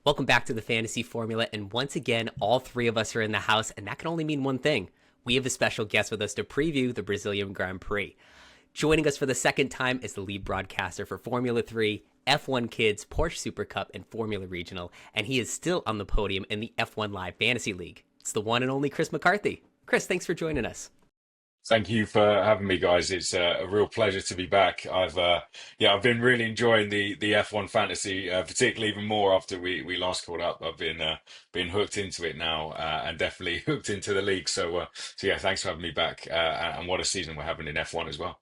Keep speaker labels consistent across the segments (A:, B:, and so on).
A: Welcome back to the Fantasy Formula, and once again, all three of us are in the house, and that can only mean one thing. We have a special guest with us to preview the Brazilian Grand Prix. Joining us for the second time is the lead broadcaster for Formula 3, F1 Kids, Porsche Supercup, and Formula Regional, and he is still on the podium in the F1 Live Fantasy League. It's the one and only Chris McCarthy. Chris, thanks for joining us.
B: Thank you for having me, guys. It's a real pleasure to be back. I've been really enjoying the F1 fantasy, particularly even more after we last caught up. I've been hooked into it now, and definitely hooked into the league. So yeah, thanks for having me back. And what a season we're having in F1 as well.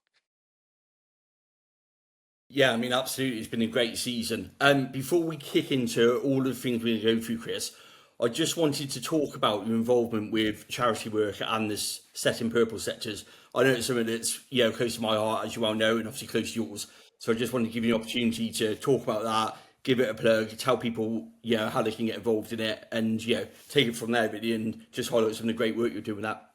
C: Yeah, I mean, absolutely. It's been a great season. Before we kick into all of the things we're going to go through, Chris, I just wanted to talk about your involvement with charity work and this Set in Purple sectors. I know it's something that's close to my heart, as you well know, and obviously close to yours. So I just wanted to give you an opportunity to talk about that, give it a plug, tell people how they can get involved in it, and take it from there really, and just highlight some of the great work you're doing with that.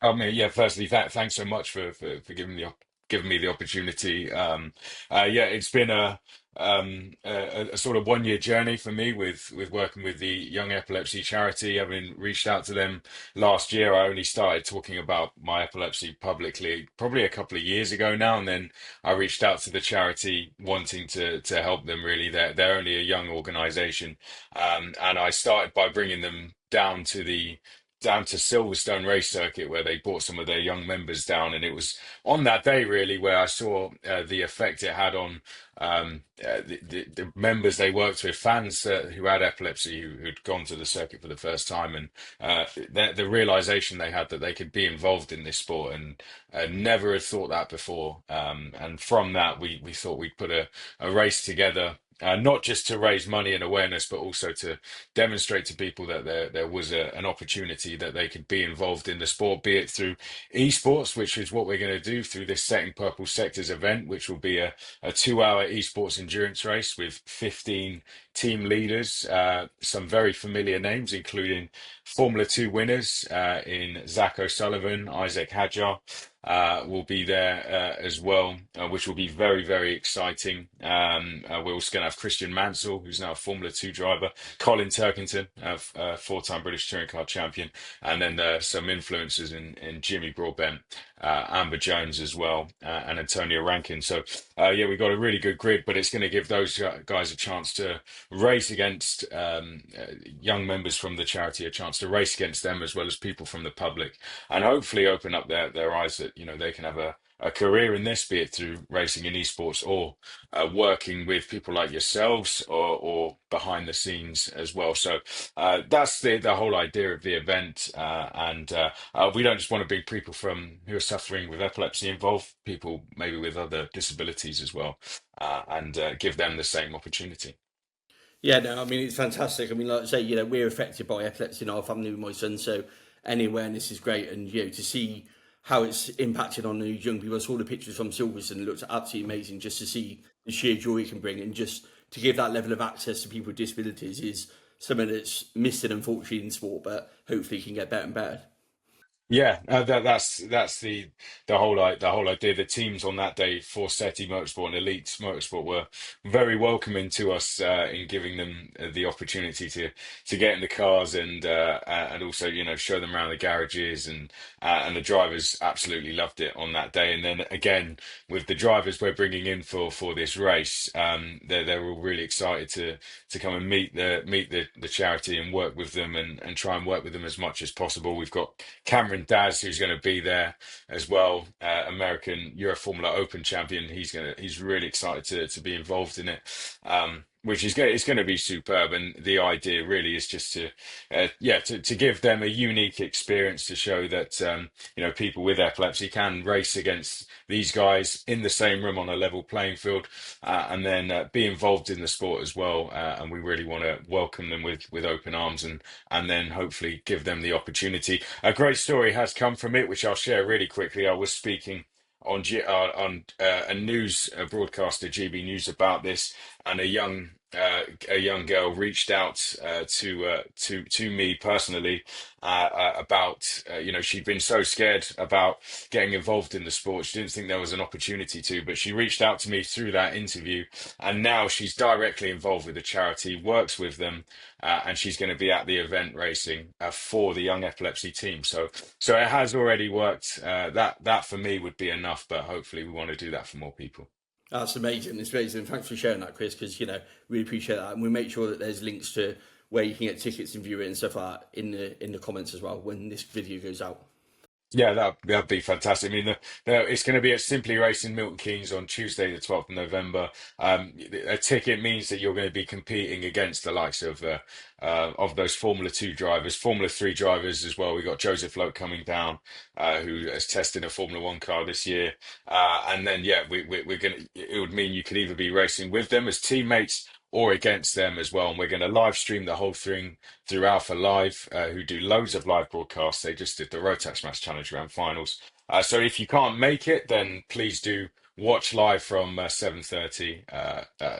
B: I mean, yeah. Firstly, thanks so much for giving me the opportunity. It's been a sort of 1 year journey for me with working with the Young Epilepsy Charity. Having reached out to them last year, I only started talking about my epilepsy publicly probably a couple of years ago now, and then I reached out to the charity wanting to help them. Really, they're only a young organisation, and I started by bringing them down to Silverstone race circuit where they brought some of their young members down, and it was on that day really where I saw the effect it had on the members they worked with, fans who had epilepsy, who'd gone to the circuit for the first time, and the realization they had that they could be involved in this sport, and never had thought that before. And from that, we thought we'd put a race together. Not just to raise money and awareness, but also to demonstrate to people that there was an opportunity that they could be involved in the sport, be it through esports, which is what we're going to do through this Setting Purple Sectors event, which will be a 2 hour esports endurance race with 15 team leaders, some very familiar names, including Formula 2 winners in Zach O'Sullivan, Isaac Hadjar. Will be there as well, which will be very, very exciting. We're also going to have Christian Mansell, who's now a Formula 2 driver, Colin Turkington, four-time British touring car champion, and then some influencers in Jimmy Broadbent, Amber Jones as well, and Antonio Rankin. So we've got a really good grid, but it's going to give those guys a chance to race against young members from the charity, a chance to race against them as well as people from the public, and hopefully open up their eyes that they can have a career in this, be it through racing in esports or working with people like yourselves or behind the scenes as well. So that's the whole idea of the event, and we don't just want to bring people who are suffering with epilepsy involved, people maybe with other disabilities as well, and give them the same opportunity.
C: Yeah, no, I mean, it's fantastic. I mean, like I say, we're affected by epilepsy in our family with my son, so any awareness is great. And, to see how it's impacted on the young people. I saw the pictures from Silverstone. It looks absolutely amazing just to see the sheer joy it can bring. And just to give that level of access to people with disabilities is something that's missing, unfortunately, in sport, but hopefully can get better and better.
B: Yeah, that's the whole idea. The teams on that day for SETI Motorsport and Elite Motorsport were very welcoming to us in giving them the opportunity to get in the cars and also show them around the garages, and the drivers absolutely loved it on that day. And then again with the drivers we're bringing in for this race, they're all really excited to come and meet the charity and work with them and try and work with them as much as possible. We've got Cameron Daz, who's going to be there as well, American Euro Formula Open champion. He's really excited to be involved in it, which is it's going to be superb. And the idea really is just to give them a unique experience, to show that people with epilepsy can race against these guys in the same room on a level playing field, and then be involved in the sport as well. And we really want to welcome them with open arms, and then hopefully give them the opportunity. A great story has come from it, which I'll share really quickly. I was speaking on a news broadcaster, GB News, about this, and a young girl reached out to me personally about she'd been so scared about getting involved in the sport. She didn't think there was an opportunity to, but she reached out to me through that interview, and now she's directly involved with the charity, works with them, and she's going to be at the event racing for the young epilepsy team. So it has already worked. That for me would be enough, but hopefully we want to do that for more people.
C: That's amazing. It's amazing. Thanks for sharing that, Chris, because, really appreciate that. And we'll make sure that there's links to where you can get tickets and view it and stuff like that in the comments as well when this video goes out.
B: Yeah, that'd be fantastic. I mean, it's going to be at Simply Racing Milton Keynes on Tuesday, the 12th of November. A ticket means that you're going to be competing against the likes of those Formula 2 drivers, Formula 3 drivers as well. We got Joseph Loke coming down, who has tested a Formula 1 car this year, and then we're going to. It would mean you could either be racing with them as teammates or against them as well. And we're going to live stream the whole thing through Alpha Live, who do loads of live broadcasts. They just did the Rotax Mass Challenge Grand Finals. So if you can't make it, then please do watch live from 7:30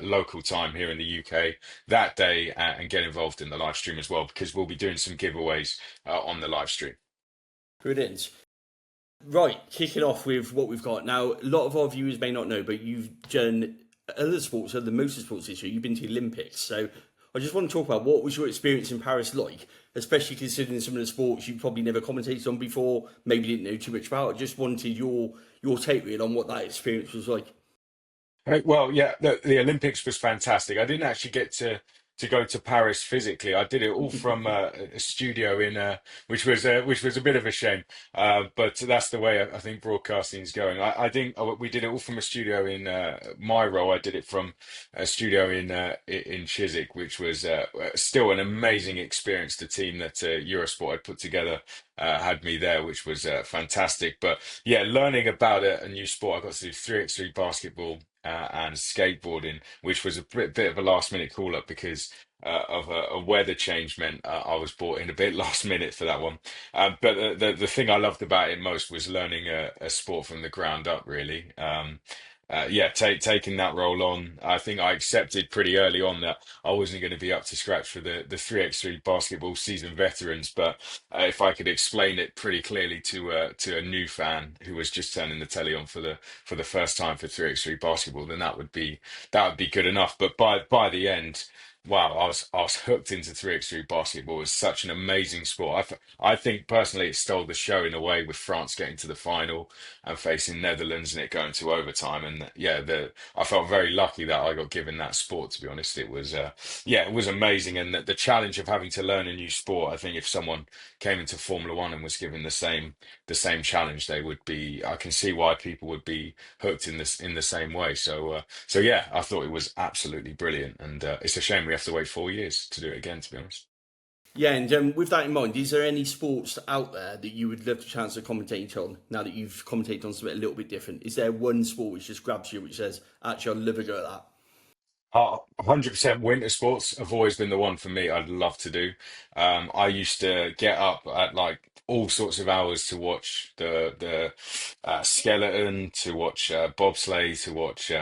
B: local time here in the UK that day, and get involved in the live stream as well, because we'll be doing some giveaways on the live stream.
C: Brilliant. Right, kicking off with what we've got. Now, a lot of our viewers may not know, but you've done other sports, other motorsports this year. You've been to the Olympics. So I just want to talk about what was your experience in Paris like, especially considering some of the sports you probably never commentated on before, maybe didn't know too much about. I just wanted your take really on what that experience was like.
B: Right, well, yeah, the Olympics was fantastic. I didn't actually get to go to Paris physically. I did it all from a studio in which was a bit of a shame. But that's the way I think broadcasting's going. I think we did it all from a studio in my role. I did it from a studio in Chiswick, which was still an amazing experience. The team that Eurosport had put together had me there, which was fantastic. But yeah, learning about a new sport, I got to do 3x3 basketball and skateboarding, which was a bit of a last minute call up because of a weather change meant I was brought in a bit last minute for that one. But the thing I loved about it most was learning a sport from the ground up, really. Taking that role on, I think I accepted pretty early on that I wasn't going to be up to scratch for the 3x3 basketball seasoned veterans. But if I could explain it pretty clearly to a new fan who was just turning the telly on for the first time for 3x3 basketball, then that would be good enough. But by the end, wow, I was hooked into 3x3 basketball. It was such an amazing sport. I think personally it stole the show in a way, with France getting to the final and facing Netherlands and it going to overtime. And I felt very lucky that I got given that sport, to be honest. It was it was amazing. And the challenge of having to learn a new sport, I think if someone came into Formula One and was given the same challenge, they would be, I can see why people would be hooked in the same way. So yeah, I thought it was absolutely brilliant. And it's a shame we have to wait 4 years to do it again, to be honest.
C: Yeah, and with that in mind, is there any sports out there that you would love the chance to commentate on now that you've commentated on something a little bit different? Is there one sport which just grabs you, which says, actually, I'd love a go at that?
B: 100% winter sports have always been the one for me. I'd love to do. I used to get up at like all sorts of hours to watch the skeleton, to watch bobsleigh, to watch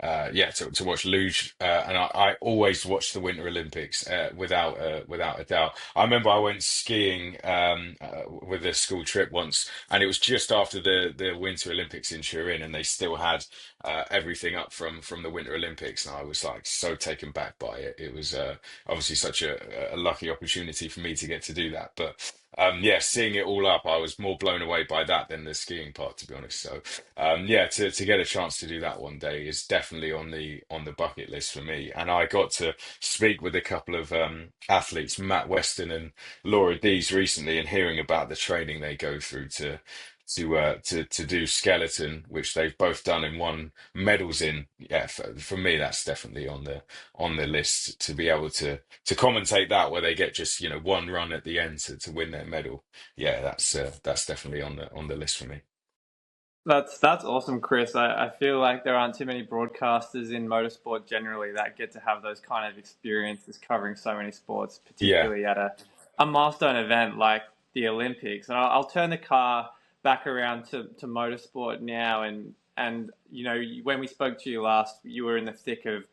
B: to watch luge, and I always watched the Winter Olympics without a doubt. I remember I went skiing with a school trip once, and it was just after the Winter Olympics in Turin, and they still had everything up from the Winter Olympics, and I was like so taken back by it. It was obviously such a lucky opportunity for me to get to do that, but. Seeing it all up, I was more blown away by that than the skiing part, to be honest. So, to get a chance to do that one day is definitely on the bucket list for me. And I got to speak with a couple of athletes, Matt Weston and Laura Dees, recently, and hearing about the training they go through to do skeleton, which they've both done and won medals in. Yeah, for me, that's definitely on the list, to be able to commentate that, where they get just one run at the end to win their medal. Yeah, that's definitely on the list for me.
D: That's awesome, Chris. I feel like there aren't too many broadcasters in motorsport generally that get to have those kind of experiences covering so many sports, particularly at a milestone event like the Olympics. And I'll turn the car back around to motorsport now. And when we spoke to you last, you were in the thick of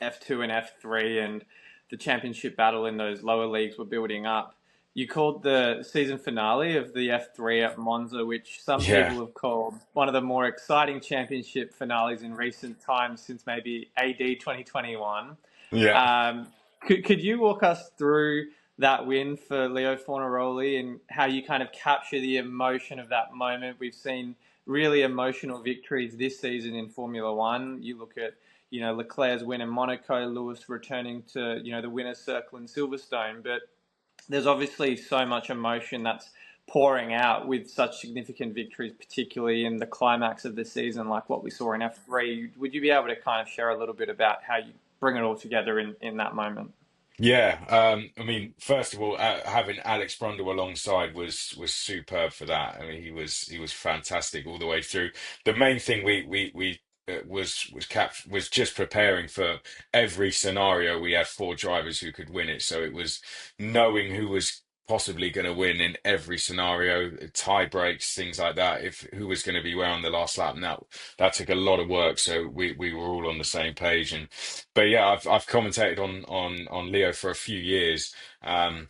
D: F2 and F3 and the championship battle in those lower leagues were building up. You called the season finale of the F3 at Monza, which some
B: Yeah,
D: people have called one of the more exciting championship finales in recent times since maybe AD 2021.
B: yeah.
D: Could you walk us through that win for Leo Fornaroli and how you kind of capture the emotion of that moment? We've seen really emotional victories this season in Formula One. You look at, Leclerc's win in Monaco, Lewis returning to, the winner's circle in Silverstone, but there's obviously so much emotion that's pouring out with such significant victories, particularly in the climax of the season, like what we saw in F3. Would you be able to kind of share a little bit about how you bring it all together in that moment?
B: Yeah, I mean, first of all, having Alex Brundle alongside was superb for that. I mean, he was fantastic all the way through. The main thing we was just preparing for every scenario. We had four drivers who could win it, so it was knowing who was possibly going to win in every scenario, tie breaks, things like that. If who was going to be where on the last lap, and that took a lot of work. So we were all on the same page, and but yeah, I've commentated on Leo for a few years, and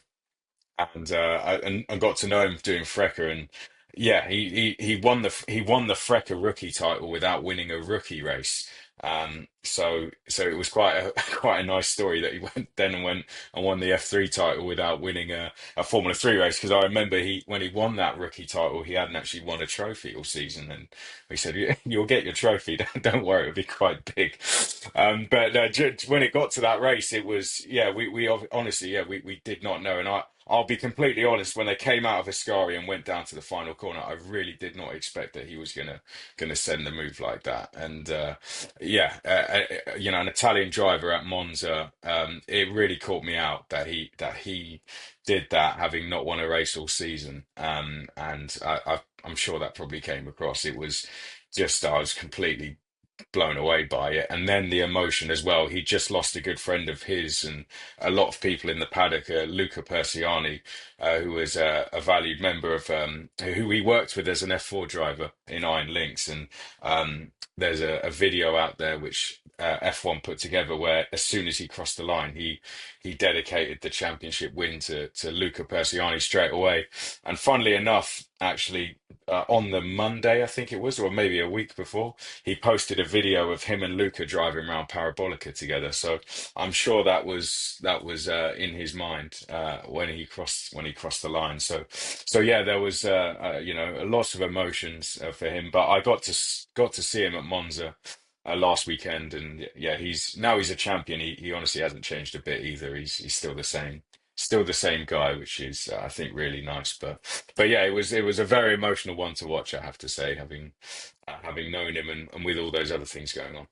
B: got to know him doing FRECA, and yeah, he won the FRECA rookie title without winning a rookie race. So it was quite a quite a nice story that he went and won the F3 title without winning a Formula 3 race. Because I remember when he won that rookie title, he hadn't actually won a trophy all season, and we said, You'll get your trophy. Don't worry, it'll be quite big." But when it got to that race, it was honestly, we did not know, and I'll be completely honest. When they came out of Ascari and went down to the final corner, I really did not expect that he was gonna send the move like that. And an Italian driver at Monza, it really caught me out that he did that, having not won a race all season. And I'm sure that probably came across. It was just I was completely blown away by it. And then the emotion as well. He just lost a good friend of his, and a lot of people in the paddock, Luca Persiani, who was a valued member of who he worked with as an F4 driver in Iron Lynx. And there's a video out there which F1 put together where as soon as he crossed the line, he dedicated the championship win to Luca Persiani straight away. And funnily enough, actually, on the Monday, I think it was, or maybe a week before, he posted a video of him and Luca driving around Parabolica together. So I'm sure that was in his mind when he crossed the line. So yeah, there was lots of emotions for him. But I got to see him at Monza last weekend, and yeah, he's a champion. He honestly hasn't changed a bit either. He's still the same guy, which is I think really nice. But yeah, it was a very emotional one to watch, I have to say, having known him and with all those other things going on.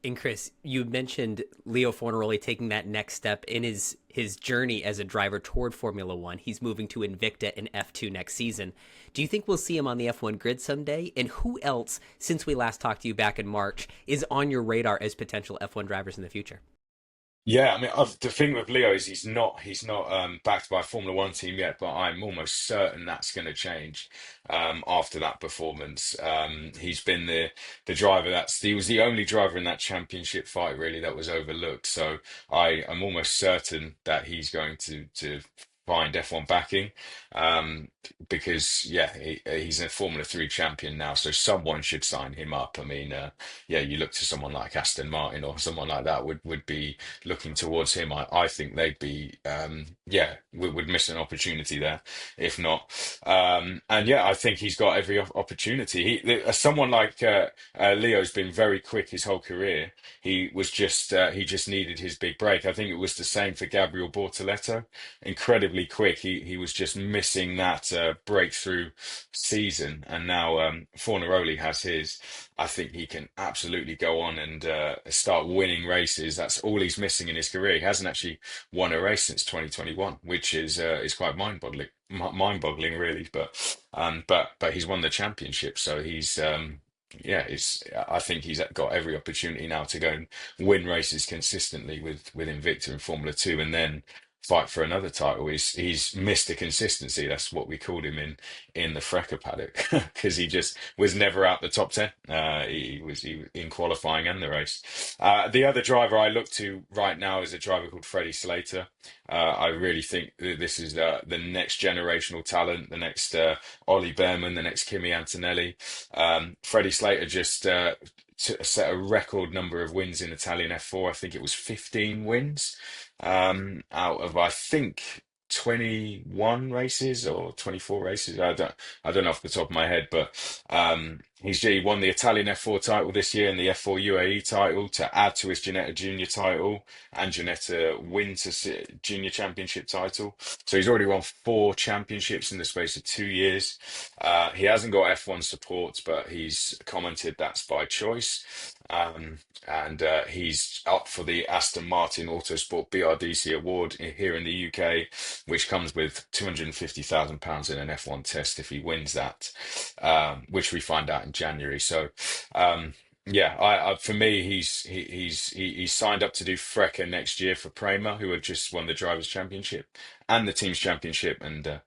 A: And Chris, you mentioned Leo Fornaroli taking that next step in his journey as a driver toward Formula One. He's moving to Invicta in F2 next season. Do you think we'll see him on the F1 grid someday? And who else, since we last talked to you back in March, is on your radar as potential F1 drivers in the future?
B: Yeah, I mean, the thing with Leo is he's not backed by a Formula One team yet, but I'm almost certain that's going to change after that performance. He's been the driver he was the only driver in that championship fight really that was overlooked. So I'm almost certain that he's going to find F1 backing, because yeah, he's a Formula 3 champion now, so someone should sign him up. I mean, yeah, you look to someone like Aston Martin or someone like that would be looking towards him. I think they'd be would miss an opportunity there if not. And yeah, I think he's got every opportunity. Someone like Leo's been very quick his whole career. He just needed his big break. I think it was the same for Gabriel Bortoleto. Incredibly quick. He was just missing that breakthrough season, and now Fornaroli has his. I think he can absolutely go on and start winning races. That's all he's missing in his career. He hasn't actually won a race since 2021, which is quite mind-boggling really. But he's won the championship, so he's I think he's got every opportunity now to go and win races consistently with Invicta in Formula 2, and then fight for another title. He's Mr. Consistency. That's what we called him in the FRECA paddock because he just was never out the top 10. He in qualifying and the race. The other driver I look to right now is a driver called Freddie Slater. I really think that this is the next generational talent, the next Ollie Behrman, the next Kimi Antonelli. Freddie Slater just set a record number of wins in Italian F4. I think it was 15 wins out of, I think, 21 races or 24 races. I don't know off the top of my head, but he won the Italian F4 title this year and the F4 UAE title to add to his Ginetta Junior title and Ginetta Winter Junior Championship title. So he's already won 4 championships in the space of 2 years. He hasn't got F1 support, but he's commented that's by choice. And he's up for the Aston Martin Autosport BRDC award here in the UK, which comes with £250,000 in an F1 test if he wins that, which we find out in January. So, yeah, for me, he's signed up to do FRECA next year for Prema, who had just won the Drivers' Championship and the Teams Championship, and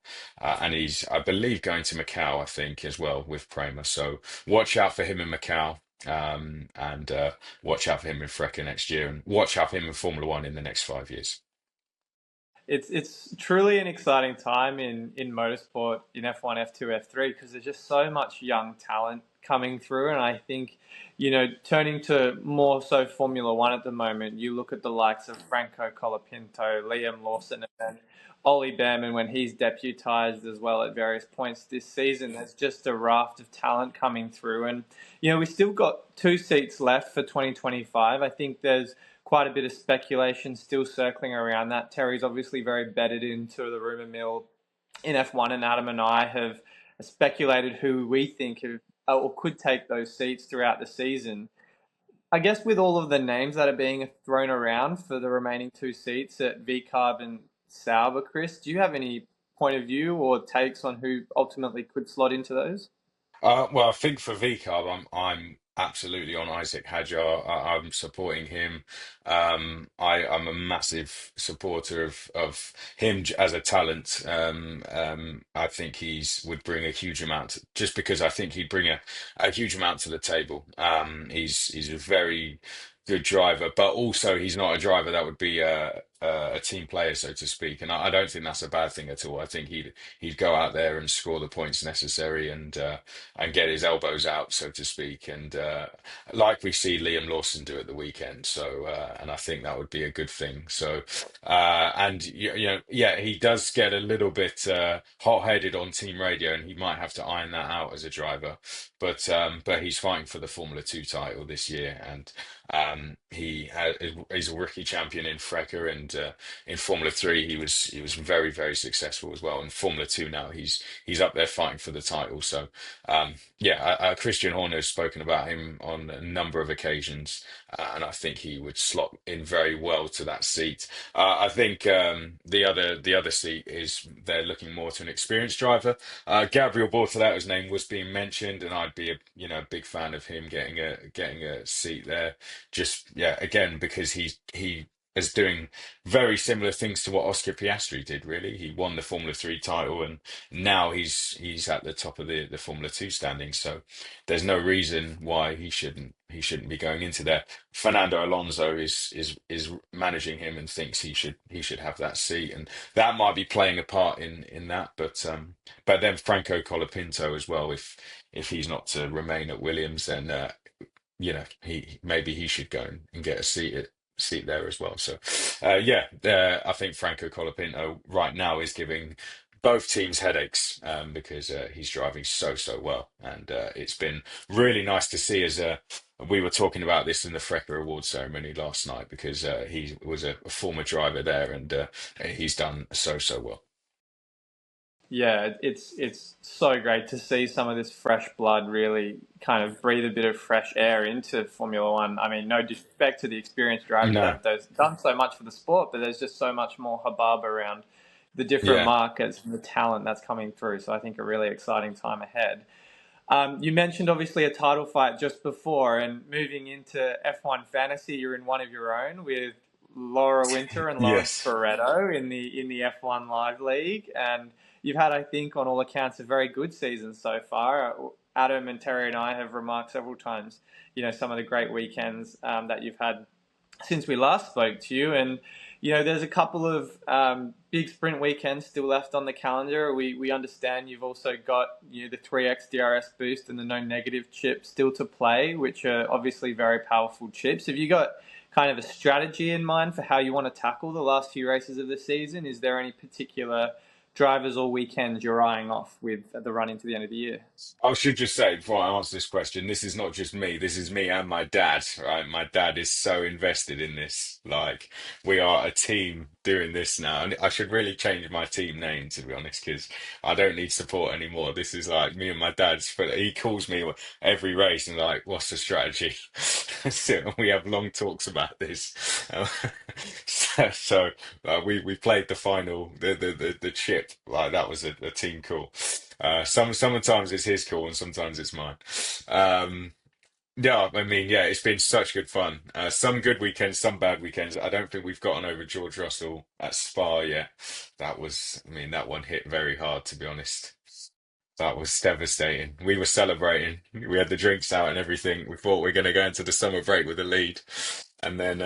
B: he's, I believe, going to Macau, I think, as well with Prema. So watch out for him in Macau. And watch out for him in FRECA next year, and watch out for him in Formula One in the next 5 years.
D: It's truly an exciting time in motorsport, in F1, F2, F3, because there's just so much young talent coming through. And I think, turning to more so Formula One at the moment, you look at the likes of Franco Colapinto, Liam Lawson, and Ollie Behrman when he's deputized as well at various points this season. There's just a raft of talent coming through. And, we still got 2 seats left for 2025. I think there's quite a bit of speculation still circling around that. Terry's obviously very bedded into the rumour mill in F1, and Adam and I have speculated who we think or could take those seats throughout the season. I guess with all of the names that are being thrown around for the remaining 2 seats at VCARB and Sauber, Chris, do you have any point of view or takes on who ultimately could slot into those?
B: Well, I think for VCARB, I'm absolutely on Isaac Hadjar. I'm supporting him. I'm a massive supporter of him as a talent. I think would bring a huge amount, just because I think he'd bring a huge amount to the table. He's a very good driver, but also he's not a driver that would be a team player, so to speak. And I don't think that's a bad thing at all. I think he'd go out there and score the points necessary and get his elbows out, so to speak. And like we see Liam Lawson do at the weekend. So and I think that would be a good thing. So and yeah, he does get a little bit hot-headed on team radio, and he might have to iron that out as a driver. But he's fighting for the Formula 2 title this year, and he's a rookie champion in FRECA, and in Formula 3 he was very, very successful as well. In Formula 2 now he's up there fighting for the title. So Christian Horner has spoken about him on a number of occasions, and I think he would slot in very well to that seat. I think the other seat is they're looking more to an experienced driver. Gabriel Bortoletto's name was being mentioned, and I'd be a big fan of him getting a seat there. Just again, because he is doing very similar things to what Oscar Piastri did. Really, he won the Formula 3 title, and now he's at the top of the Formula 2 standings. So there's no reason why he shouldn't be going into there. Fernando Alonso is managing him and thinks he should have that seat, and that might be playing a part in that. But then Franco Colapinto as well. If he's not to remain at Williams, then he should go and get a seat there as well. So I think Franco Colapinto right now is giving both teams headaches because he's driving so well, and it's been really nice to see. As we were talking about this in the FRECA award ceremony last night, because he was a former driver there, and he's done so well.
D: Yeah, it's so great to see some of this fresh blood really kind of breathe a bit of fresh air into Formula One. I mean, no disrespect to the experienced drivers that have done so much for the sport, but there's just so much more hubbub around the different markets and the talent that's coming through. So I think a really exciting time ahead. You mentioned obviously a title fight just before, and moving into F1 Fantasy, you're in one of your own with Laura Winter and Lawrence
B: Yes.
D: Barretto in the F1 Live League, and you've had, I think, on all accounts, a very good season so far. Adam and Terry and I have remarked several times, some of the great weekends that you've had since we last spoke to you. And, there's a couple of big sprint weekends still left on the calendar. We understand you've also got the 3X DRS boost and the no negative chip still to play, which are obviously very powerful chips. Have you got kind of a strategy in mind for how you want to tackle the last few races of the season? Is there any particular drivers or weekends you're eyeing off with the run into the end of the year?
B: I should just say before I answer this question, this is not just me. This is me and my dad, right? My dad is so invested in this. Like, we are a team doing this now. And I should really change my team name, to be honest, because I don't need support anymore. This is like me and my dad's. He calls me every race and like, what's the strategy? So we have long talks about this. We played the final, the chip. Like, that was a team call. Sometimes it's his call and sometimes it's mine. Yeah, I mean, yeah, it's been such good fun. Some good weekends, some bad weekends. I don't think we've gotten over George Russell at Spa yet. That one hit very hard, to be honest. That was devastating. We were celebrating. We had the drinks out and everything. We thought we were going to go into the summer break with a lead, and then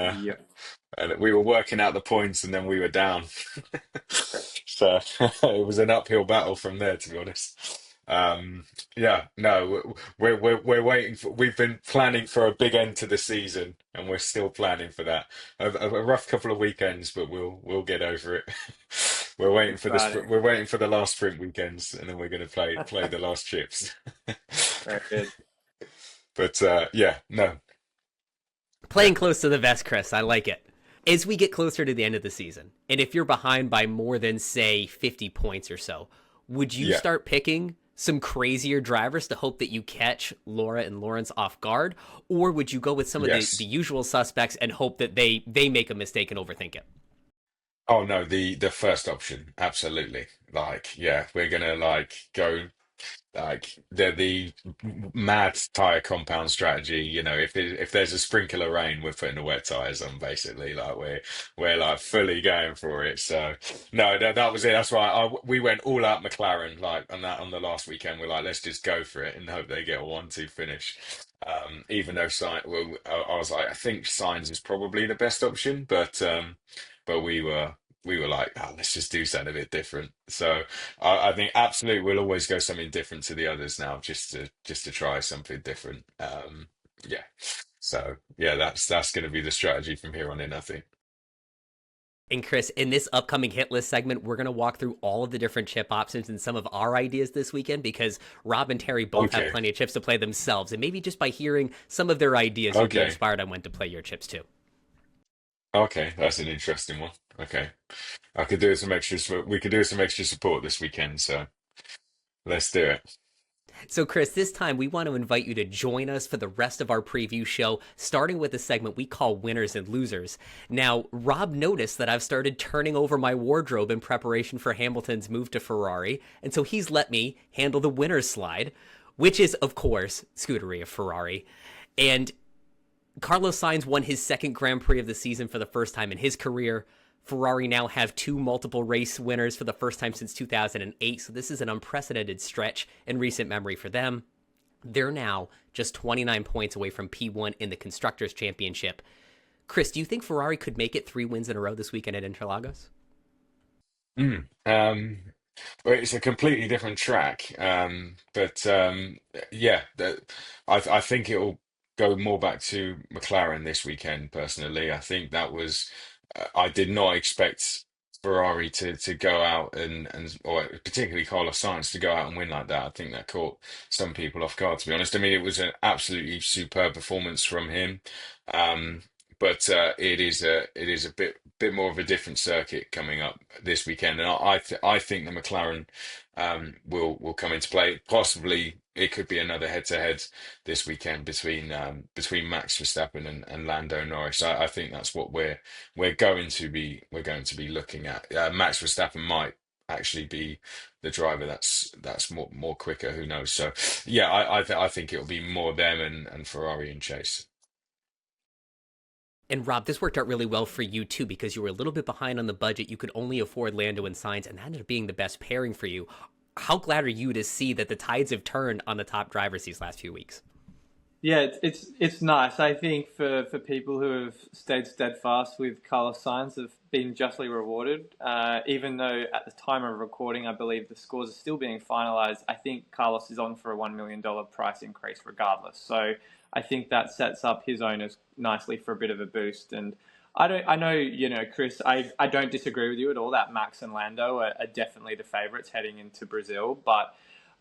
B: and we were working out the points, and then we were down. So it was an uphill battle from there, to be honest. Yeah, no, we're waiting for. We've been planning for a big end to the season, and we're still planning for that. A rough couple of weekends, but we'll get over it. We're waiting for the last sprint weekends, and then we're going to play the last chips.
D: Very good.
B: But yeah, no.
A: Playing close to the vest, Chris. I like it. As we get closer to the end of the season, and if you're behind by more than, say, 50 points or so, would you start picking some crazier drivers to hope that you catch Laura and Lawrence off guard? Or would you go with some of the usual suspects and hope that they make a mistake and overthink it?
B: Oh no, the first option, absolutely. Like, yeah, we're gonna go the mad tire compound strategy. If there's a sprinkle of rain, we're putting the wet tires on. Basically, like we're like fully going for it. So no, that was it. That's why we went all out McLaren on the last weekend. We're like, let's just go for it and hope they get a 1-2 finish. Even though I was like, I think Sainz is probably the best option, but we were like, oh, let's just do something a bit different. So I think absolutely we'll always go something different to the others now, just to try something different. Yeah. So yeah, that's going to be the strategy from here on in, I think.
A: And Chris, in this upcoming hit list segment, we're going to walk through all of the different chip options and some of our ideas this weekend, because Rob and Terry both have plenty of chips to play themselves. And maybe just by hearing some of their ideas, you'll be inspired on when to play your chips too.
B: Okay, that's an interesting one. Okay. We could do some extra support this weekend, so let's do it.
A: So, Chris, this time we want to invite you to join us for the rest of our preview show, starting with a segment we call Winners and Losers. Now, Rob noticed that I've started turning over my wardrobe in preparation for Hamilton's move to Ferrari, and so he's let me handle the winner's slide, which is, of course, Scuderia Ferrari. And Carlos Sainz won his second Grand Prix of the season for the first time in his career. Ferrari now have 2 multiple race winners for the first time since 2008, so this is an unprecedented stretch in recent memory for them. They're now just 29 points away from P1 in the Constructors' Championship. Chris, do you think Ferrari could make it 3 wins in a row this weekend at Interlagos?
B: Well, it's a completely different track, yeah, I think it'll go more back to McLaren this weekend. Personally, I think that was. I did not expect Ferrari to go out or particularly Carlos Sainz to go out and win like that. I think that caught some people off guard, to be honest. I mean, it was an absolutely superb performance from him. But it is a bit more of a different circuit coming up this weekend, and I think the McLaren will come into play. Possibly it could be another head-to-head this weekend between Max Verstappen and Lando Norris. I think that's what we're going to be looking at. Max Verstappen might actually be the driver that's more quicker. Who knows? So yeah, I think it'll be more them and Ferrari in chase.
A: And Rob, this worked out really well for you too, because you were a little bit behind on the budget. You could only afford Lando and Sainz, and that ended up being the best pairing for you. How glad are you to see that the tides have turned on the top drivers these last few weeks?
D: Yeah, it's nice. I think for people who have stayed steadfast with Carlos Sainz have been justly rewarded. Even though at the time of recording, I believe the scores are still being finalised, I think Carlos is on for a $1 million price increase regardless. So I think that sets up his owners nicely for a bit of a boost. And I know, Chris, I don't disagree with you at all that Max and Lando are definitely the favourites heading into Brazil, but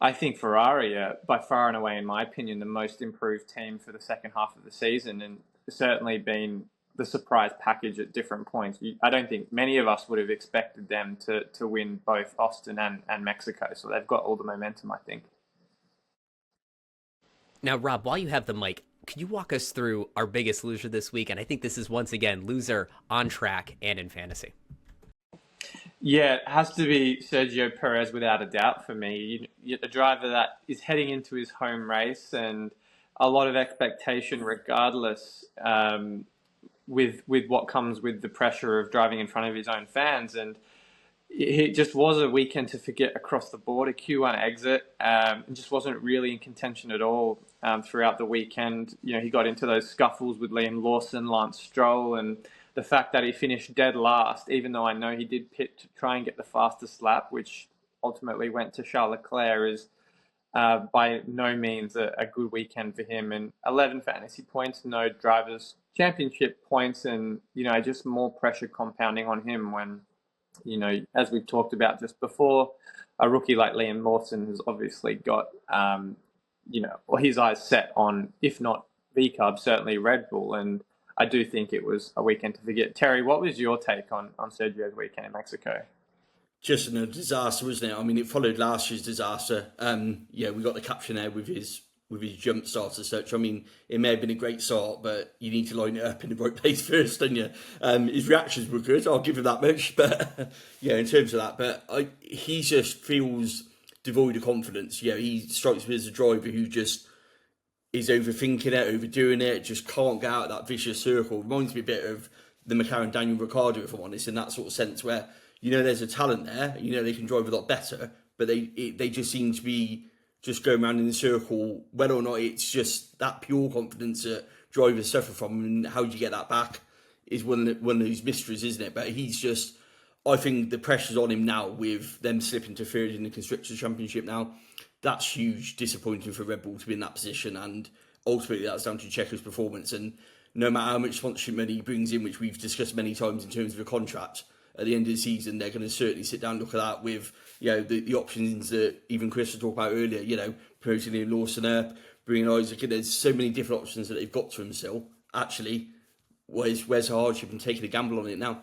D: I think Ferrari are, by far and away, in my opinion, the most improved team for the second half of the season, and certainly been the surprise package at different points. I don't think many of us would have expected them to win both Austin and Mexico, so they've got all the momentum, I think.
A: Now, Rob, while you have the mic, could you walk us through our biggest loser this week? And I think this is, once again, loser on track and in fantasy.
D: Yeah, it has to be Sergio Perez without a doubt for me. A driver that is heading into his home race and a lot of expectation regardless with what comes with the pressure of driving in front of his own fans. And it just was a weekend to forget across the board, a Q1 exit. And just wasn't really in contention at all throughout the weekend. He got into those scuffles with Liam Lawson, Lance Stroll, and the fact that he finished dead last, even though I know he did pit to try and get the fastest lap, which ultimately went to Charles Leclerc, is by no means a good weekend for him. And 11 fantasy points, no drivers' championship points, and just more pressure compounding on him when, as we've talked about just before, a rookie like Liam Lawson has obviously got his eyes set on, if not VCARB, certainly Red Bull. And I do think it was a weekend to forget. Terry, what was your take on Sergio's weekend in Mexico?
C: Just a disaster, wasn't it? I mean, it followed last year's disaster. We got the caption there with his jump start as such. I mean, it may have been a great start, but you need to line it up in the right place first, don't you? His reactions were good, I'll give him that much. But in terms of that, he just feels devoid of confidence. He strikes me as a driver who just is overthinking it, overdoing it, just can't get out of that vicious circle. Reminds me a bit of the McLaren Daniel Ricciardo, if I'm honest, in that sort of sense where, there's a talent there, they can drive a lot better, but they just seem to be just going around in the circle, whether or not it's just that pure confidence that drivers suffer from, and how do you get that back is one of those mysteries, isn't it? But he's just, I think the pressure's on him now with them slipping to third in the Constructors' Championship now. That's huge, disappointing for Red Bull to be in that position, and ultimately that's down to Checo's performance. And no matter how much sponsorship money he brings in, which we've discussed many times in terms of a contract, at the end of the season they're going to certainly sit down and look at that with the options that even Chris was talking about earlier. Promoting Liam Lawson up, bringing Isaac. There's so many different options that they've got to him still. Actually, where's the hardship in taking a gamble on it now?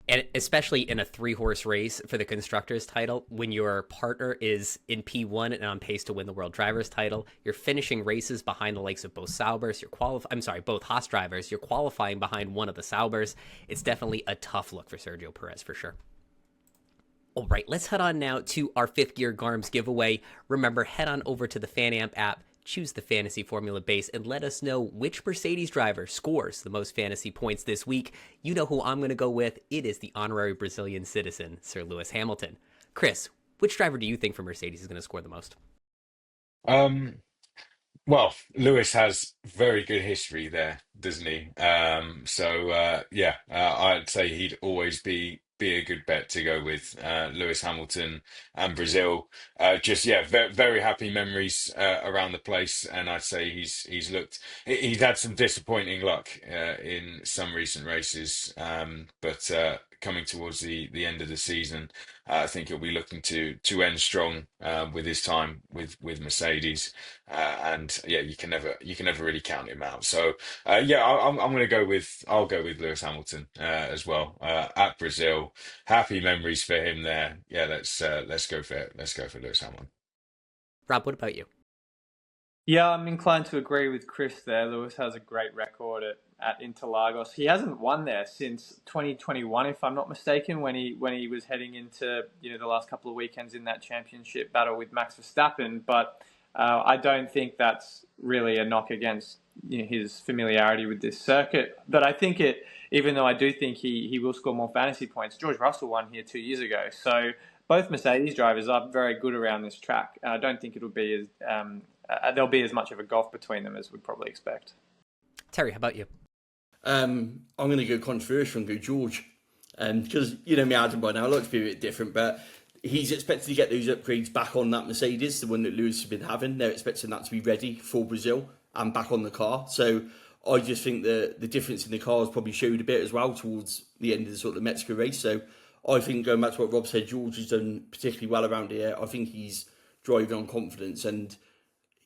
A: And especially in a 3-horse race for the Constructors title, when your partner is in P1 and on pace to win the World Drivers title, you're finishing races behind the likes of both Saubers, both Haas drivers, you're qualifying behind one of the Saubers. It's definitely a tough look for Sergio Perez for sure. All right, let's head on now to our 5th Gear GARMS giveaway. Remember, head on over to the FanAmp app, choose the Fantasy Formula base, and let us know which Mercedes driver scores the most fantasy points this week. You know who I'm going to go with. It is the honorary Brazilian citizen, Sir Lewis Hamilton. Chris, which driver do you think for Mercedes is going to score the most?
B: Well, Lewis has very good history there, doesn't he? I'd say he'd always be a good bet to go with Lewis Hamilton and Brazil. Very, very happy memories around the place, and I'd say he's he's had some disappointing luck in some recent races, but coming towards the end of the season, I think he'll be looking to end strong with his time with Mercedes, you can never really count him out. So I'm going to go with Lewis Hamilton as well at Brazil. Happy memories for him there. Yeah, let's go for it. Let's go for Lewis Hamilton.
A: Rob, what about you?
D: Yeah, I'm inclined to agree with Chris there. Lewis has a great record at Interlagos. He hasn't won there since 2021, if I'm not mistaken, when he was heading into the last couple of weekends in that championship battle with Max Verstappen. But I don't think that's really a knock against his familiarity with this circuit. But I think even though I do think he will score more fantasy points, George Russell won here 2 years ago. So both Mercedes drivers are very good around this track. And I don't think it'll be there'll be as much of a gulf between them as we'd probably expect.
A: Terry, how about you?
C: I'm going to go controversial and go George. Because, me, Adam, by now, I like to be a bit different, but he's expected to get those upgrades back on that Mercedes, the one that Lewis has been having. They're expecting that to be ready for Brazil and back on the car. So I just think the difference in the cars probably showed a bit as well towards the end of the sort of Mexico race. So I think, going back to what Rob said, George has done particularly well around here. I think he's driving on confidence and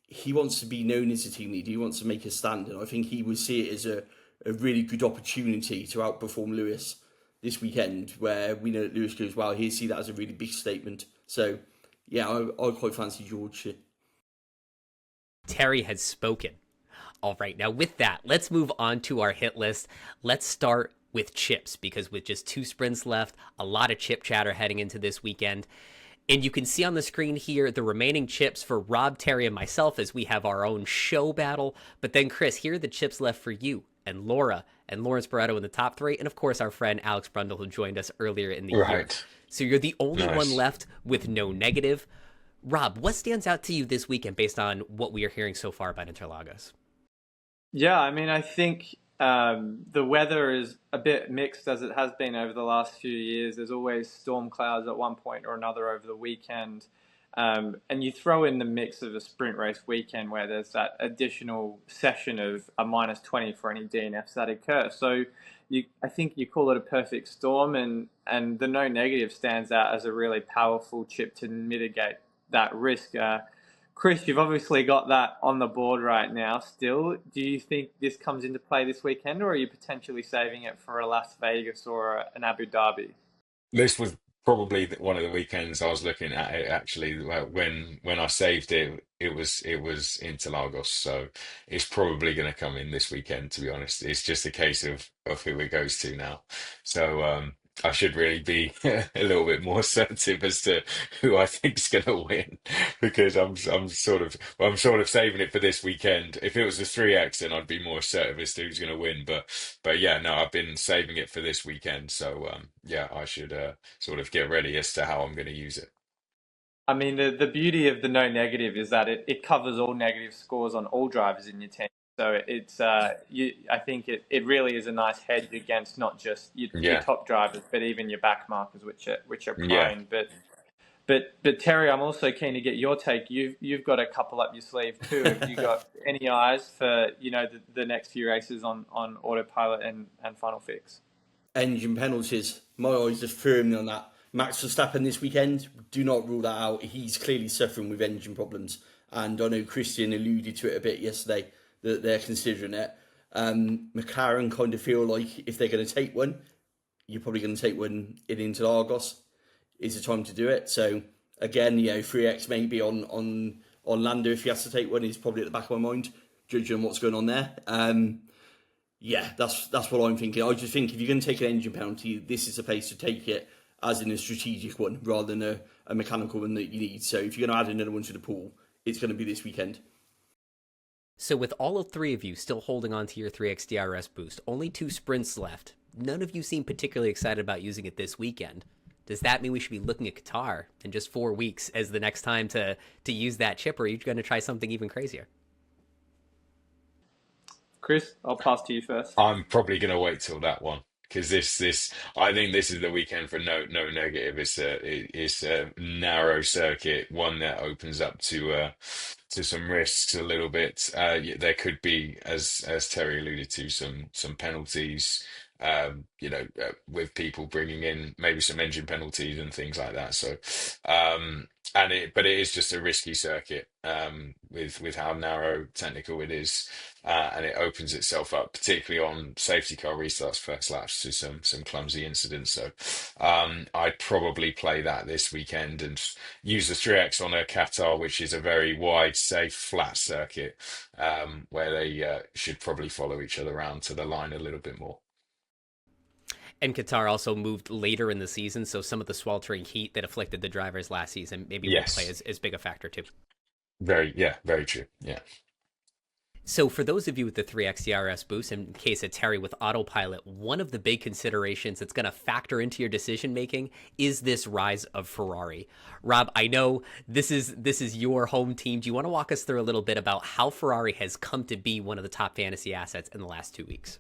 C: he wants to be known as a team leader. He wants to make a stand. And I think he would see it as a really good opportunity to outperform Lewis this weekend, where we know that Lewis goes, well, he'll see that as a really big statement. So, yeah, I quite fancy George.
A: Terry has spoken. All right, now with that, let's move on to our hit list. Let's start with chips, because with just 2 sprints left, a lot of chip chatter heading into this weekend. And you can see on the screen here the remaining chips for Rob, Terry, and myself as we have our own show battle. But then, Chris, here are the chips left for you and Laura and Lawrence Barretto in the top 3. And, of course, our friend Alex Brundle, who joined us earlier in the year. So you're the only one left with no negative. Rob, what stands out to you this weekend based on what we are hearing so far about Interlagos?
D: Yeah, I mean, I think the weather is a bit mixed as it has been over the last few years. There's always storm clouds at one point or another over the weekend. And you throw in the mix of a sprint race weekend where there's that additional session of a -20 for any DNFs that occur. So I think you call it a perfect storm, and the no negative stands out as a really powerful chip to mitigate that risk. Chris, you've obviously got that on the board right now still. Do you think this comes into play this weekend, or are you potentially saving it for a Las Vegas or an Abu Dhabi?
B: This was probably one of the weekends I was looking at it actually. When I saved it, it was Interlagos, so it's probably going to come in this weekend. To be honest, it's just a case of who it goes to now. So I should really be a little bit more assertive as to who I think's going to win, because I'm sort of saving it for this weekend. If it was a 3x, then I'd be more assertive as to who's going to win. But yeah, no, I've been saving it for this weekend. So yeah, I should sort of get ready as to how I'm going to use it.
D: I mean, the beauty of the no negative is that it covers all negative scores on all drivers in your team. So it's I think it really is a nice hedge against not just your top drivers, but even your back markers, which are prone. Yeah. But Terry, I'm also keen to get your take. You've got a couple up your sleeve too. Have you got any eyes for the next few races on autopilot and final fix?
C: Engine penalties. My eyes are firmly on that. Max Verstappen this weekend, do not rule that out. He's clearly suffering with engine problems, and I know Christian alluded to it a bit yesterday that they're considering it. McLaren kind of feel like if they're going to take one, you're probably going to take one in Interlagos. Is the time to do it. So again, 3x maybe on Lando if he has to take one is probably at the back of my mind, judging on what's going on there. Yeah, that's what I'm thinking. I just think if you're going to take an engine penalty, this is a place to take it, as in a strategic one rather than a mechanical one that you need. So if you're going to add another one to the pool, it's going to be this weekend.
A: So with all 3 of you still holding on to your 3x DRS boost, only 2 sprints left, none of you seem particularly excited about using it this weekend. Does that mean we should be looking at Qatar in just 4 weeks as the next time to use that chip, or are you going to try something even crazier?
D: Chris, I'll pass to you first.
B: I'm probably going to wait till that one, because I think this is the weekend for no negative. It's a narrow circuit, one that opens up to some risks a little bit. There could be, as Terry alluded to, some penalties. With people bringing in maybe some engine penalties and things like that. So, but it is just a risky circuit with how narrow technical it is, and it opens itself up, particularly on safety car restarts, first laps, to some clumsy incidents. So, I'd probably play that this weekend and use the 3x on a Qatar, which is a very wide, safe, flat circuit, where they should probably follow each other around to the line a little bit more.
A: And Qatar also moved later in the season, so some of the sweltering heat that afflicted the drivers last season maybe won't play as big a factor too.
B: Very true. Yeah.
A: So for those of you with the 3X DRS boost, in case of Terry with autopilot, one of the big considerations that's going to factor into your decision making is this rise of Ferrari. Rob, I know this is your home team. Do you want to walk us through a little bit about how Ferrari has come to be one of the top fantasy assets in the last 2 weeks?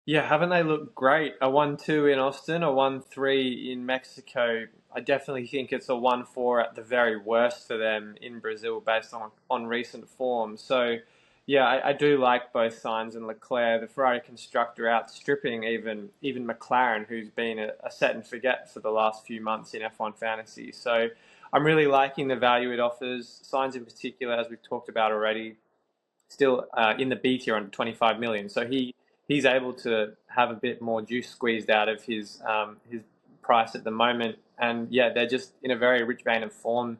D: Yeah, haven't they looked great? A 1-2 in Austin, a 1-3 in Mexico. I definitely think it's a 1-4 at the very worst for them in Brazil based on recent form. So, yeah, I do like both Sainz and Leclerc. The Ferrari constructor outstripping even McLaren, who's been a set and forget for the last few months in F1 fantasy. So I'm really liking the value it offers. Sainz in particular, as we've talked about already, still in the B tier on 25 million. So he's able to have a bit more juice squeezed out of his price at the moment. And yeah, they're just in a very rich vein of form.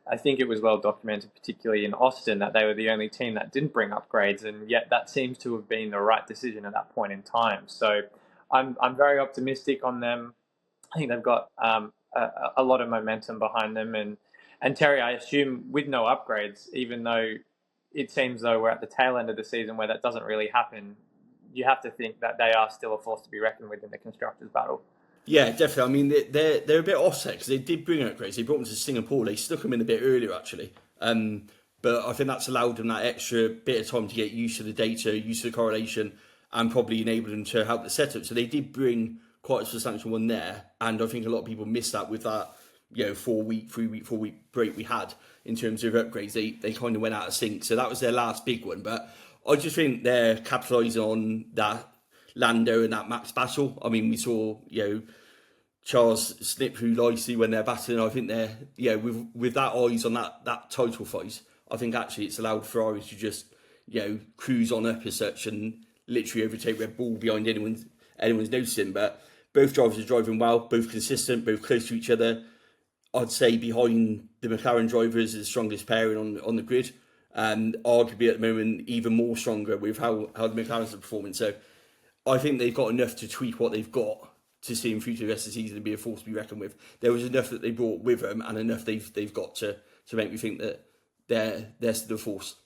D: I think it was well documented, particularly in Austin, that they were the only team that didn't bring upgrades, and yet that seems to have been the right decision at that point in time. So I'm very optimistic on them. I think they've got a lot of momentum behind them. And Terry, I assume with no upgrades, even though it seems though we're at the tail end of the season where that doesn't really happen, you have to think that they are still a force to be reckoned with in the constructors' battle.
C: Yeah, definitely. I mean, they're a bit offset because they did bring upgrades. They brought them to Singapore. They stuck them in a bit earlier, actually. But I think that's allowed them that extra bit of time to get used to the data, used to the correlation, and probably enabled them to help the setup. So they did bring quite a substantial one there. And I think a lot of people missed that with that, 4 week break we had in terms of upgrades. They kind of went out of sync. So that was their last big one. But I just think they're capitalising on that Lando and that Max battle. I mean, we saw, Charles snip through nicely when they're battling. I think they're, with that eyes on that title fight, I think actually it's allowed Ferrari to just, cruise on up as such and literally overtake Red Bull behind anyone's noticing. But both drivers are driving well, both consistent, both close to each other. I'd say behind the McLaren drivers is the strongest pairing on the grid, and arguably at the moment even more stronger with how the McLarens are performing. So I think they've got enough to tweak what they've got to see in future the rest of the season and be a force to be reckoned with. There was enough that they brought with them and enough they've got to make me think that they're still a force.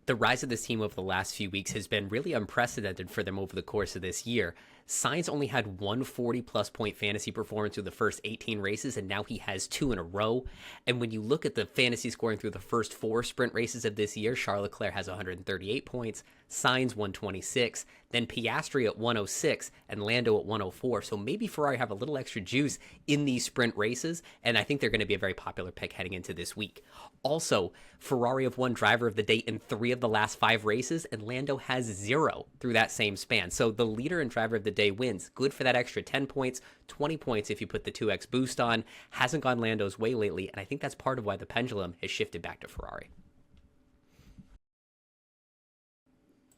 A: The rise of this team over the last few weeks has been really unprecedented for them over the course of this year. Sainz only had 140-plus point fantasy performance through the first 18 races, and now he has 2 in a row. And when you look at the fantasy scoring through the first 4 sprint races of this year, Charles Leclerc has 138 points, Sainz 126, then Piastri at 106, and Lando at 104. So maybe Ferrari have a little extra juice in these sprint races, and I think they're going to be a very popular pick heading into this week. Also, Ferrari have won driver of the day in 3 of the last 5 races, and Lando has 0 through that same span. So the leader and driver of the day wins. Good for that extra 10 points, 20 points if you put the 2x boost on. Hasn't gone Lando's way lately, and I think that's part of why the pendulum has shifted back to Ferrari.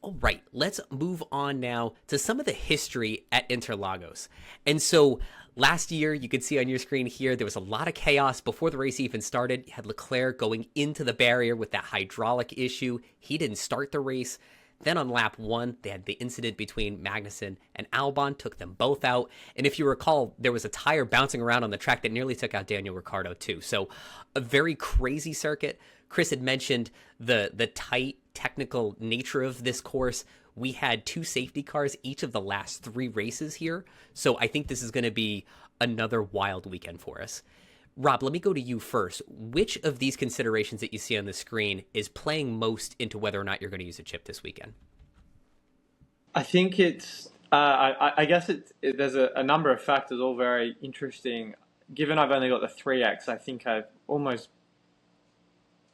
A: All right, let's move on now to some of the history at Interlagos. And so last year, you could see on your screen here, there was a lot of chaos before the race even started. You had Leclerc going into the barrier with that hydraulic issue. He didn't start the race. Then on lap 1, they had the incident between Magnussen and Albon, took them both out. And if you recall, there was a tire bouncing around on the track that nearly took out Daniel Ricciardo too. So a very crazy circuit. Chris had mentioned the tight technical nature of this course. We had 2 safety cars each of the last 3 races here. So I think this is going to be another wild weekend for us. Rob, let me go to you first. Which of these considerations that you see on the screen is playing most into whether or not you're going to use a chip this weekend?
D: I think it's, I guess there's a number of factors, all very interesting. Given I've only got the 3X, I think I've almost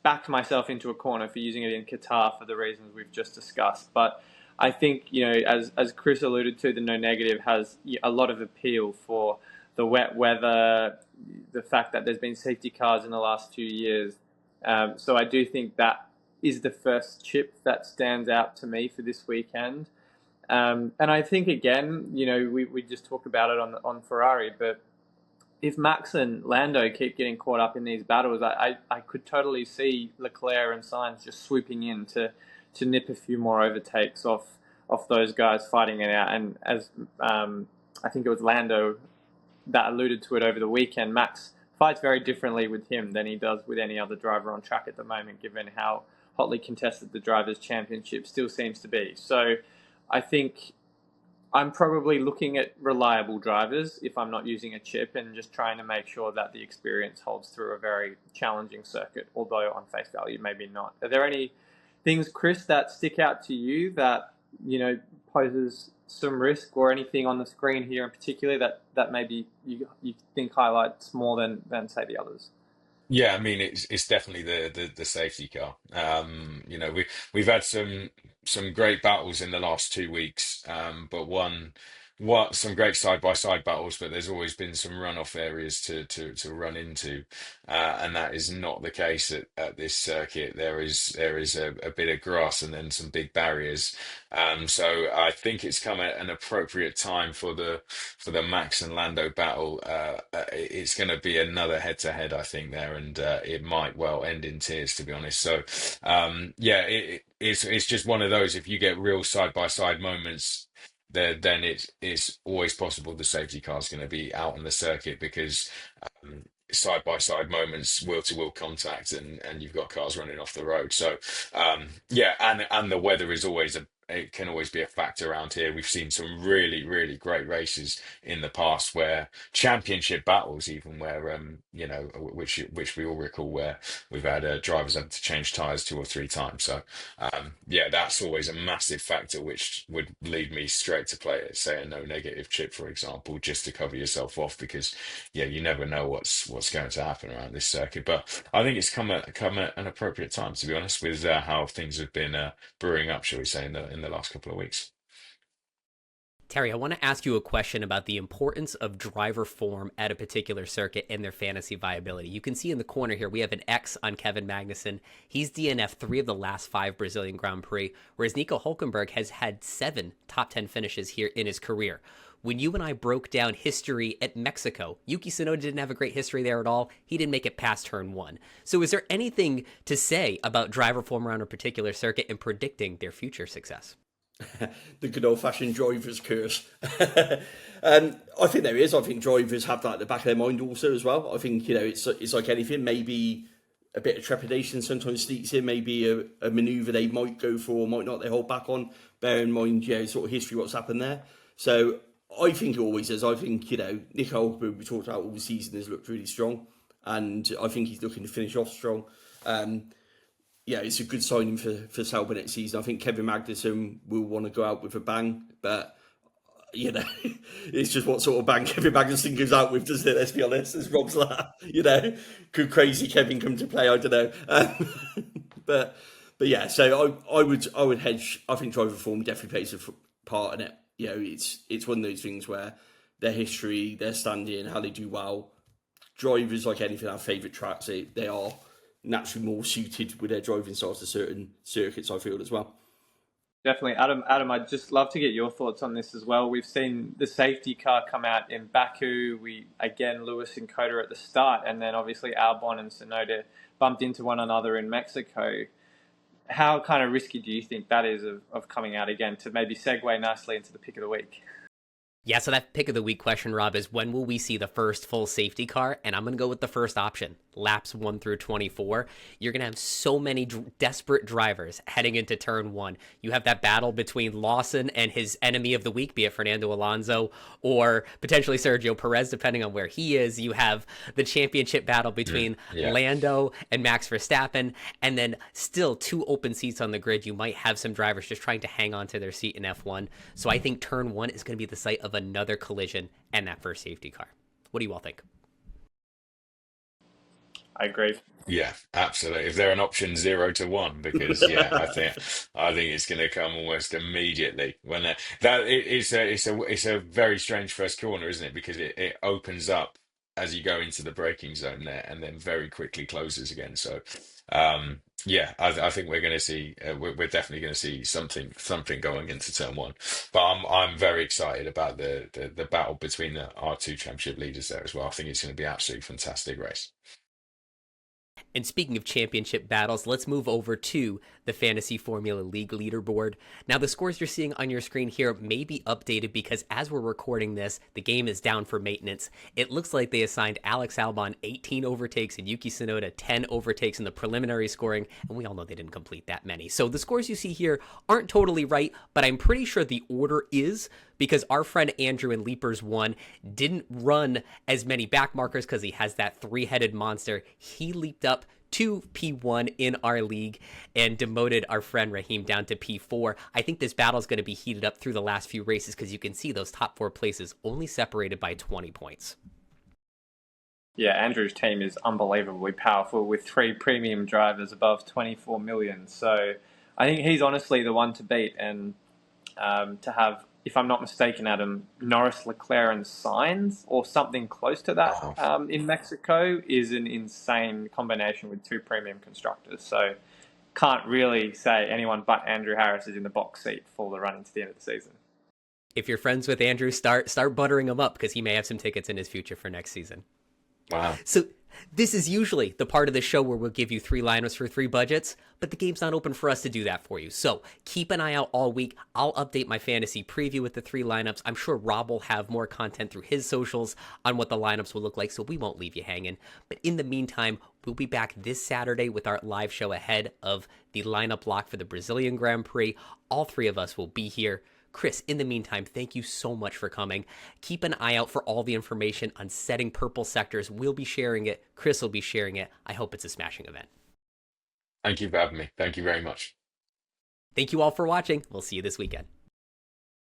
D: backed myself into a corner for using it in Qatar for the reasons we've just discussed. But I think, as Chris alluded to, the no negative has a lot of appeal for the wet weather, the fact that there's been safety cars in the last 2 years. So I do think that is the first chip that stands out to me for this weekend. And I think, again, we just talked about it on Ferrari, but if Max and Lando keep getting caught up in these battles, I could totally see Leclerc and Sainz just swooping in to nip a few more overtakes off those guys fighting it out. And as I think it was Lando that alluded to it over the weekend, Max fights very differently with him than he does with any other driver on track at the moment, given how hotly contested the Drivers' Championship still seems to be. So I think I'm probably looking at reliable drivers if I'm not using a chip, and just trying to make sure that the experience holds through a very challenging circuit, although on face value, maybe not. Are there any things, Chris, that stick out to you that, poses some risk, or anything on the screen here in particular that maybe you think highlights more than say the others?
B: Yeah, I mean it's definitely the safety car. We've had some great battles in the last 2 weeks, but some great side by side battles, but there's always been some runoff areas to run into, and that is not the case at this circuit. There is a bit of grass and then some big barriers, so I think it's come at an appropriate time for the Max and Lando battle. It's going to be another head to head, I think, there, and it might well end in tears, to be honest. So, it's just one of those. If you get real side by side moments, then it's always possible the safety car is going to be out on the circuit, because side by side moments, wheel to wheel contact, and you've got cars running off the road. So and the weather is it can always be a factor around here. We've seen some really, really great races in the past, where championship battles, even where which we all recall, where we've had drivers having to change tires 2 or 3 times. So that's always a massive factor, which would lead me straight to play it, say a no negative chip, for example, just to cover yourself off, because you never know what's going to happen around this circuit. But I think it's come at an appropriate time, to be honest, with how things have been brewing up, shall we say, in the last couple of weeks.
A: Terry, I want to ask you a question about the importance of driver form at a particular circuit and their fantasy viability. You can see in the corner here, we have an X on Kevin Magnussen. He's DNF 3 of the last 5 Brazilian Grand Prix, whereas Nico Hülkenberg has had 7 top 10 finishes here in his career. When you and I broke down history at Mexico, Yuki Tsunoda didn't have a great history there at all. He didn't make it past turn 1. So is there anything to say about driver form around a particular circuit and predicting their future success?
C: The good old-fashioned driver's curse. I think there is. I think drivers have that at the back of their mind also as well. I think, it's like anything. Maybe a bit of trepidation sometimes sneaks in. Maybe a manoeuvre they might go for or might not, they hold back on. Bear in mind, sort of history, what's happened there. So I think it always is. I think, Nick Hülkenberg, we talked about all the season, has looked really strong. And I think he's looking to finish off strong. It's a good signing for Sauber next season. I think Kevin Magnussen will want to go out with a bang, but it's just what sort of bang Kevin Magnussen goes out with, doesn't it? Let's be honest. As Rob's like, could crazy Kevin come to play? I don't know. But yeah, so I would hedge. I think driver form definitely plays a part in it. It's one of those things where their history, their standing, how they do well. Drivers, like anything, have favourite tracks. They are naturally more suited with their driving styles to certain circuits, I feel, as well.
D: Definitely. Adam, I'd just love to get your thoughts on this as well. We've seen the safety car come out in Baku. Lewis and Coda at the start, and then obviously Albon and Tsunoda bumped into one another in Mexico. How kind of risky do you think that is of coming out again, to maybe segue nicely into the pick of the week?
A: Yeah, so that pick of the week question, Rob, is when will we see the first full safety car? And I'm going to go with the first option, laps 1 through 24. You're going to have so many desperate drivers heading into turn 1. You have that battle between Lawson and his enemy of the week, be it Fernando Alonso or potentially Sergio Perez, depending on where he is. You have the championship battle between Lando and Max Verstappen, and then still 2 open seats on the grid. You might have some drivers just trying to hang on to their seat in F1. So I think turn 1 is going to be the site of another collision and that first safety car. What do you all think?
D: I agree.
B: Yeah, absolutely. If they're an option 0 to 1, because I think it's going to come almost immediately when it's a very strange first corner, isn't it? Because it opens up as you go into the braking zone there, and then very quickly closes again. So, I think we're going to see we're definitely going to see something going into turn 1. But I'm very excited about the battle between our 2 championship leaders there as well. I think it's going to be an absolutely fantastic race.
A: And speaking of championship battles, let's move over to the Fantasy Formula League leaderboard. Now, the scores you're seeing on your screen here may be updated because as we're recording this, the game is down for maintenance. It looks like they assigned Alex Albon 18 overtakes and Yuki Tsunoda 10 overtakes in the preliminary scoring, and we all know they didn't complete that many. So the scores you see here aren't totally right, but I'm pretty sure the order is, because our friend Andrew in Leapers 1 didn't run as many back markers because he has that three-headed monster. He leaped up to P1 in our league and demoted our friend Raheem down to P4. I think this battle is going to be heated up through the last few races because you can see those top 4 places only separated by 20 points.
D: Yeah, Andrew's team is unbelievably powerful with 3 premium drivers above 24 million. So I think he's honestly the one to beat, and to have, if I'm not mistaken, Adam, Norris, Leclerc and Sainz or something close to that in Mexico is an insane combination with 2 premium constructors. So can't really say anyone but Andrew Harris is in the box seat for the run into the end of the season.
A: If you're friends with Andrew, start buttering him up because he may have some tickets in his future for next season.
B: Wow.
A: So this is usually the part of the show where we'll give you 3 lineups for 3 budgets, but the game's not open for us to do that for you. So keep an eye out all week. I'll update my fantasy preview with the 3 lineups. I'm sure Rob will have more content through his socials on what the lineups will look like, so we won't leave you hanging. But in the meantime, we'll be back this Saturday with our live show ahead of the lineup lock for the Brazilian Grand Prix. All 3 of us will be here. Chris, in the meantime, thank you so much for coming. Keep an eye out for all the information on setting purple sectors. We'll be sharing it. Chris will be sharing it. I hope it's a smashing event.
B: Thank you for having me. Thank you very much.
A: Thank you all for watching. We'll see you this weekend.